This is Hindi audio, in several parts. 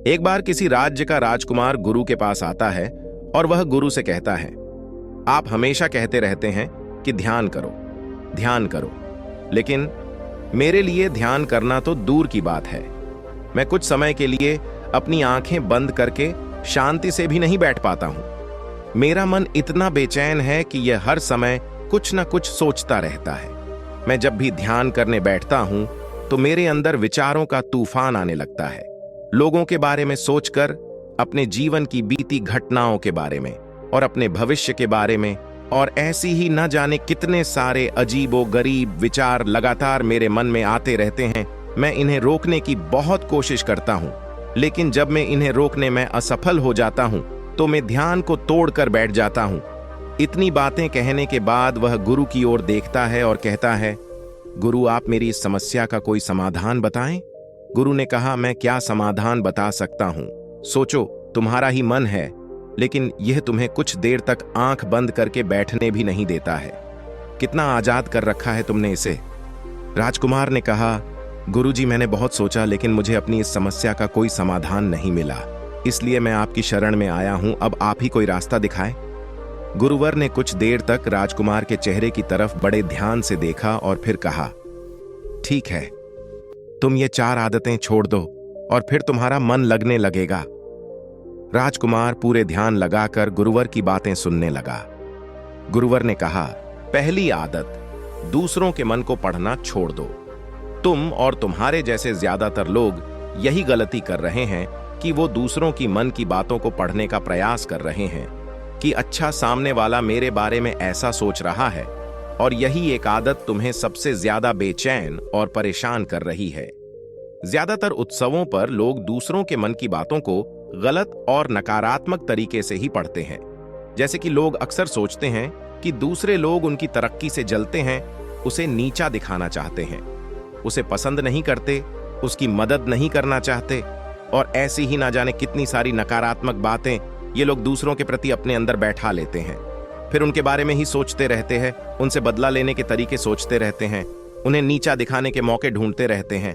एक बार किसी राज्य का राजकुमार गुरु के पास आता है और वह गुरु से कहता है, आप हमेशा कहते रहते हैं कि ध्यान करो, लेकिन मेरे लिए ध्यान करना तो दूर की बात है। मैं कुछ समय के लिए अपनी आंखें बंद करके शांति से भी नहीं बैठ पाता हूं। मेरा मन इतना बेचैन है कि यह हर समय कुछ न कुछ सोचता रहता है। मैं जब भी ध्यान करने बैठता हूं तो मेरे अंदर विचारों का तूफान आने लगता है, लोगों के बारे में सोचकर, अपने जीवन की बीती घटनाओं के बारे में और अपने भविष्य के बारे में, और ऐसी ही न जाने कितने सारे अजीबो गरीब विचार लगातार मेरे मन में आते रहते हैं। मैं इन्हें रोकने की बहुत कोशिश करता हूं, लेकिन जब मैं इन्हें रोकने में असफल हो जाता हूं तो मैं ध्यान को तोड़कर बैठ जाता हूं। इतनी बातें कहने के बाद वह गुरु की ओर देखता है और कहता है, गुरु, आप मेरी इस समस्या का कोई समाधान बताएं। गुरु ने कहा, मैं क्या समाधान बता सकता हूं। सोचो, तुम्हारा ही मन है, लेकिन यह तुम्हें कुछ देर तक आंख बंद करके बैठने भी नहीं देता है। कितना आजाद कर रखा है तुमने इसे। राजकुमार ने कहा, गुरुजी, मैंने बहुत सोचा, लेकिन मुझे अपनी इस समस्या का कोई समाधान नहीं मिला, इसलिए मैं आपकी शरण में आया हूं। अब आप ही कोई रास्ता दिखाएं। गुरुवर ने कुछ देर तक राजकुमार के चेहरे की तरफ बड़े ध्यान से देखा और फिर कहा, ठीक है, तुम ये 4 आदतें छोड़ दो और फिर तुम्हारा मन लगने लगेगा। राजकुमार पूरे ध्यान लगाकर गुरुवर की बातें सुनने लगा। गुरुवर ने कहा, पहली आदत, दूसरों के मन को पढ़ना छोड़ दो। तुम और तुम्हारे जैसे ज्यादातर लोग यही गलती कर रहे हैं कि वो दूसरों की मन की बातों को पढ़ने का प्रयास कर रहे हैं कि अच्छा, सामने वाला मेरे बारे में ऐसा सोच रहा है, और यही एक आदत तुम्हें सबसे ज्यादा बेचैन और परेशान कर रही है। ज्यादातर उत्सवों पर लोग दूसरों के मन की बातों को गलत और नकारात्मक तरीके से ही पढ़ते हैं। जैसे कि लोग अक्सर सोचते हैं कि दूसरे लोग उनकी तरक्की से जलते हैं, उसे नीचा दिखाना चाहते हैं, उसे पसंद नहीं करते, उसकी मदद नहीं करना चाहते, और ऐसी ही ना जाने कितनी सारी नकारात्मक बातें ये लोग दूसरों के प्रति अपने अंदर बैठा लेते हैं। फिर उनके बारे में ही सोचते रहते हैं, उनसे बदला लेने के तरीके सोचते रहते हैं, उन्हें नीचा दिखाने के मौके ढूंढते रहते हैं,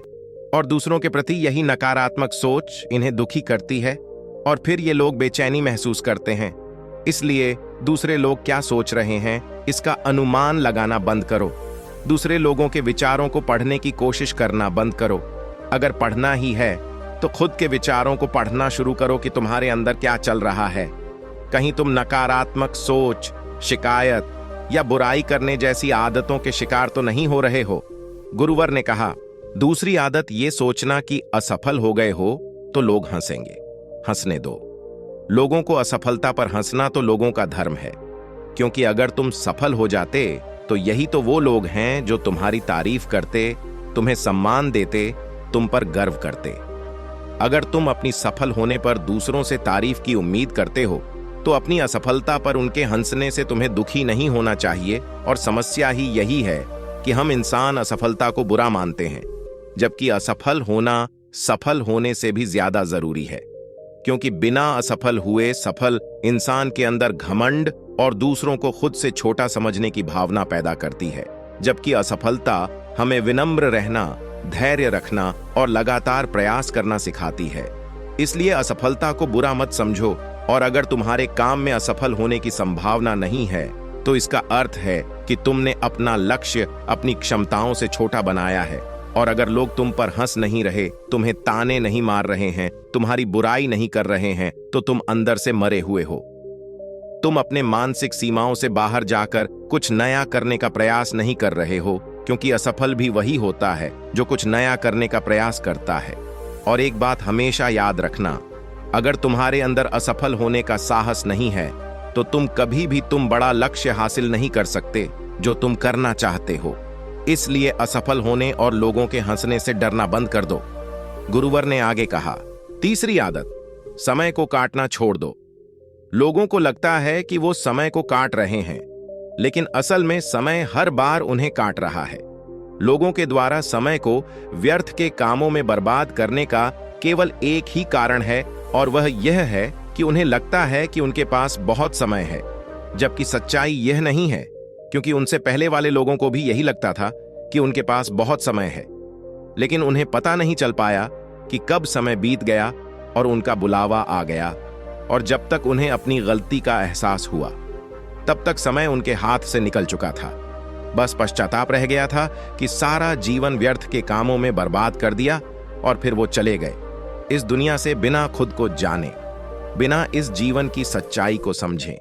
और दूसरों के प्रति यही नकारात्मक सोच इन्हें दुखी करती है, और फिर ये लोग बेचैनी महसूस करते हैं। इसलिए दूसरे लोग क्या सोच रहे हैं, इसका अनुमान लगाना बंद करो। दूसरे लोगों के विचारों को पढ़ने की कोशिश करना बंद करो। अगर पढ़ना ही है तो खुद के विचारों को पढ़ना शुरू करो कि तुम्हारे अंदर क्या चल रहा है। कहीं तुम नकारात्मक सोच, शिकायत या बुराई करने जैसी आदतों के शिकार तो नहीं हो रहे हो। गुरुवर ने कहा, दूसरी आदत ये सोचना कि असफल हो गए हो तो लोग हंसेंगे। हंसने दो। लोगों को असफलता पर हंसना तो लोगों का धर्म है, क्योंकि अगर तुम सफल हो जाते तो यही तो वो लोग हैं जो तुम्हारी तारीफ करते, तुम्हें सम्मान देते, तुम पर गर्व करते। अगर तुम अपनी सफल होने पर दूसरों से तारीफ की उम्मीद करते हो तो अपनी असफलता पर उनके हंसने से तुम्हें दुखी नहीं होना चाहिए। और समस्या ही यही है कि हम इंसान असफलता को बुरा मानते हैं, जबकि असफल होना सफल होने से भी ज्यादा जरूरी है, क्योंकि बिना असफल हुए सफल इंसान के अंदर घमंड और दूसरों को खुद से छोटा समझने की भावना पैदा करती है, जबकि असफलता हमें विनम्र रहना, धैर्य रखना और लगातार प्रयास करना सिखाती है। इसलिए असफलता को बुरा मत समझो, और अगर तुम्हारे काम में असफल होने की संभावना नहीं है तो इसका अर्थ है कि तुमने अपना लक्ष्य अपनी क्षमताओं से छोटा बनाया है। और अगर लोग तुम पर हंस नहीं रहे, तुम्हें ताने नहीं मार रहे हैं, तुम्हारी बुराई नहीं कर रहे हैं, तो तुम अंदर से मरे हुए हो। तुम अपने मानसिक सीमाओं से बाहर जाकर कुछ नया करने का प्रयास नहीं कर रहे हो, क्योंकि असफल भी वही होता है जो कुछ नया करने का प्रयास करता है। और एक बात हमेशा याद रखना, अगर तुम्हारे अंदर असफल होने का साहस नहीं है तो तुम कभी भी बड़ा लक्ष्य हासिल नहीं कर सकते जो तुम करना चाहते हो। इसलिए असफल होने और लोगों के हंसने से डरना बंद कर दो। गुरुवर ने आगे कहा, तीसरी आदत, समय को काटना छोड़ दो। लोगों को लगता है कि वो समय को काट रहे हैं, लेकिन असल में समय हर बार उन्हें काट रहा है। लोगों के द्वारा समय को व्यर्थ के कामों में बर्बाद करने का केवल एक ही कारण है, और वह यह है कि उन्हें लगता है कि उनके पास बहुत समय है, जबकि सच्चाई यह नहीं है, क्योंकि उनसे पहले वाले लोगों को भी यही लगता था कि उनके पास बहुत समय है, लेकिन उन्हें पता नहीं चल पाया कि कब समय बीत गया और उनका बुलावा आ गया, और जब तक उन्हें अपनी गलती का एहसास हुआ तब तक समय उनके हाथ से निकल चुका था। बस पश्चाताप रह गया था कि सारा जीवन व्यर्थ के कामों में बर्बाद कर दिया, और फिर वो चले गए इस दुनिया से बिना खुद को जाने, बिना इस जीवन की सच्चाई को समझे।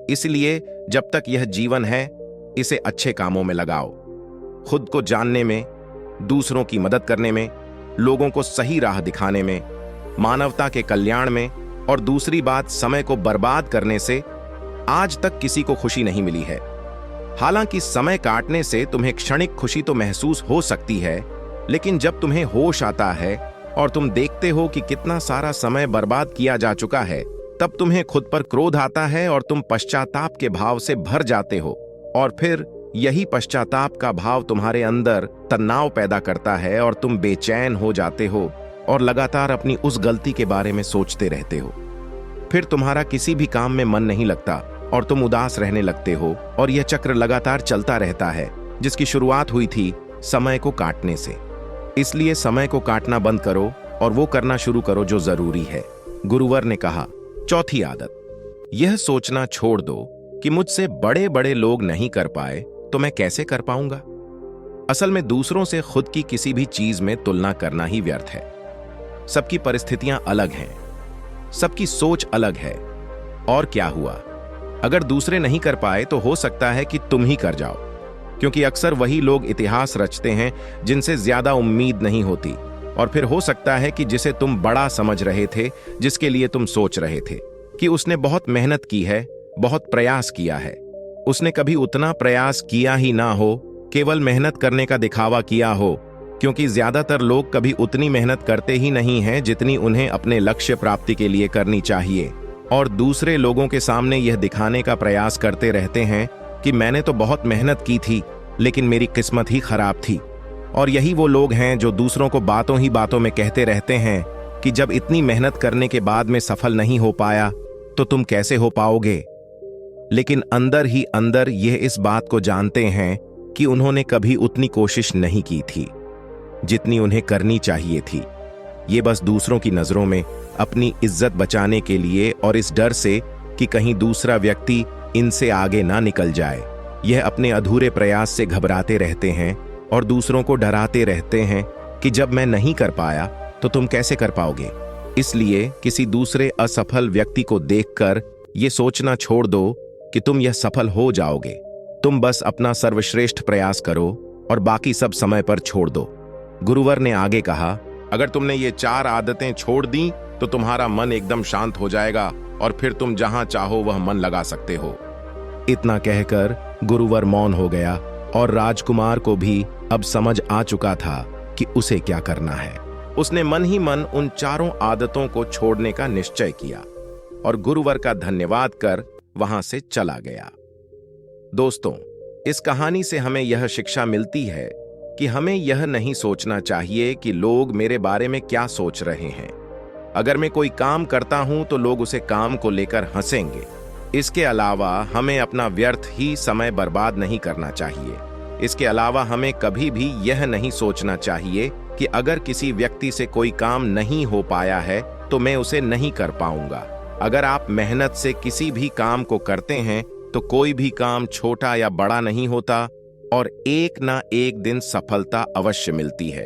इसलिए जब तक यह जीवन है, इसे अच्छे कामों में लगाओ, खुद को जानने में, दूसरों की मदद करने में, लोगों को सही राह दिखाने में, मानवता के कल्याण में। और दूसरी बात, समय को बर्बाद करने से आज तक किसी को खुशी नहीं मिली है। हालांकि समय काटने से तुम्हें क्षणिक खुशी तो महसूस हो सकती है, लेकिन जब तुम्हें होश आता है और तुम देखते हो कि कितना सारा समय बर्बाद किया जा चुका है, तब तुम्हें खुद पर क्रोध आता है और तुम पश्चाताप के भाव से भर जाते हो। और फिर यही पश्चाताप का भाव तुम्हारे अंदर तनाव पैदा करता है और तुम बेचैन हो जाते हो और लगातार अपनी उस गलती के बारे में सोचते रहते हो। फिर तुम्हारा किसी भी काम में मन नहीं लगता और तुम उदास रहने लगते हो, और यह चक्र लगातार चलता रहता है, जिसकी शुरुआत हुई थी समय को काटने से। इसलिए समय को काटना बंद करो और वो करना शुरू करो जो जरूरी है। गुरुवर ने कहा, चौथी आदत, यह सोचना छोड़ दो कि मुझसे बड़े बड़े लोग नहीं कर पाए तो मैं कैसे कर पाऊंगा। असल में दूसरों से खुद की किसी भी चीज में तुलना करना ही व्यर्थ है। सबकी परिस्थितियां अलग हैं, सबकी सोच अलग है। और क्या हुआ, अगर दूसरे नहीं कर पाए तो हो सकता है कि तुम ही कर जाओ, क्योंकि अक्सर वही लोग इतिहास रचते हैं जिनसे ज्यादा उम्मीद नहीं होती। और फिर हो सकता है कि जिसे तुम बड़ा समझ रहे थे, जिसके लिए तुम सोच रहे थे कि उसने बहुत मेहनत की है, बहुत प्रयास किया है, उसने कभी उतना प्रयास किया ही ना हो, केवल मेहनत करने का दिखावा किया हो। क्योंकि ज्यादातर लोग कभी उतनी मेहनत करते ही नहीं हैं जितनी उन्हें अपने लक्ष्य प्राप्ति के लिए करनी चाहिए, और दूसरे लोगों के सामने यह दिखाने का प्रयास करते रहते हैं कि मैंने तो बहुत मेहनत की थी, लेकिन मेरी किस्मत ही खराब थी। और यही वो लोग हैं जो दूसरों को बातों ही बातों में कहते रहते हैं कि जब इतनी मेहनत करने के बाद में सफल नहीं हो पाया तो तुम कैसे हो पाओगे। लेकिन अंदर ही अंदर यह इस बात को जानते हैं कि उन्होंने कभी उतनी कोशिश नहीं की थी जितनी उन्हें करनी चाहिए थी। ये बस दूसरों की नजरों में अपनी इज्जत बचाने के लिए और इस डर से कि कहीं दूसरा व्यक्ति इनसे आगे ना निकल जाए, यह अपने अधूरे प्रयास से घबराते रहते हैं और दूसरों को डराते रहते हैं कि जब मैं नहीं कर पाया तो तुम कैसे कर पाओगे। इसलिए किसी दूसरे असफल व्यक्ति को देखकर यह सोचना छोड़ दो कि तुम यह सफल हो जाओगे। तुम बस अपना सर्वश्रेष्ठ प्रयास करो और बाकी सब समय पर छोड़ दो। गुरुवर ने आगे कहा, अगर तुमने ये 4 आदतें छोड़ दी तो तुम्हारा मन एकदम शांत हो जाएगा और फिर तुम जहां चाहो वह मन लगा सकते हो। इतना कहकर गुरुवर मौन हो गया और राजकुमार को भी अब समझ आ चुका था कि उसे क्या करना है। उसने मन ही मन उन 4 आदतों को छोड़ने का निश्चय किया और गुरुवर का धन्यवाद कर वहां से चला गया। दोस्तों, इस कहानी से हमें यह शिक्षा मिलती है कि हमें यह नहीं सोचना चाहिए कि लोग मेरे बारे में क्या सोच रहे हैं। अगर मैं कोई काम करता हूं तो लोग उसे काम को लेकर हंसेंगे। इसके अलावा हमें अपना व्यर्थ ही समय बर्बाद नहीं करना चाहिए। इसके अलावा हमें कभी भी यह नहीं सोचना चाहिए कि अगर किसी व्यक्ति से कोई काम नहीं हो पाया है तो मैं उसे नहीं कर पाऊंगा। अगर आप मेहनत से किसी भी काम को करते हैं तो कोई भी काम छोटा या बड़ा नहीं होता और एक ना एक दिन सफलता अवश्य मिलती है।